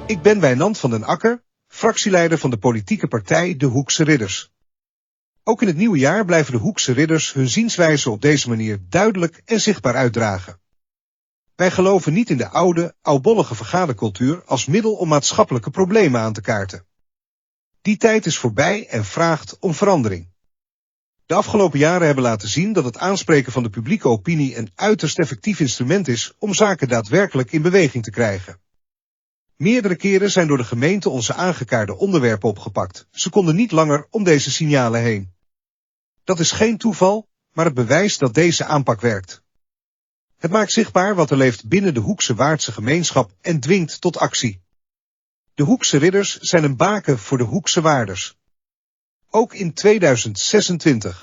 Ik ben Wijnand van den Akker, fractieleider van de politieke partij De Hoekse Ridders. Ook in het nieuwe jaar blijven de Hoekse Ridders hun zienswijze op deze manier duidelijk en zichtbaar uitdragen. Wij geloven niet in de oude, oudbollige vergadercultuur als middel om maatschappelijke problemen aan te kaarten. Die tijd is voorbij en vraagt om verandering. De afgelopen jaren hebben laten zien dat het aanspreken van de publieke opinie een uiterst effectief instrument is om zaken daadwerkelijk in beweging te krijgen. Meerdere keren zijn door de gemeente onze aangekaarde onderwerpen opgepakt. Ze konden niet langer om deze signalen heen. Dat is geen toeval, maar het bewijst dat deze aanpak werkt. Het maakt zichtbaar wat er leeft binnen de Hoekse Waardse gemeenschap en dwingt tot actie. De Hoekse Ridders zijn een baken voor de Hoekse Waarders. Ook in 2026.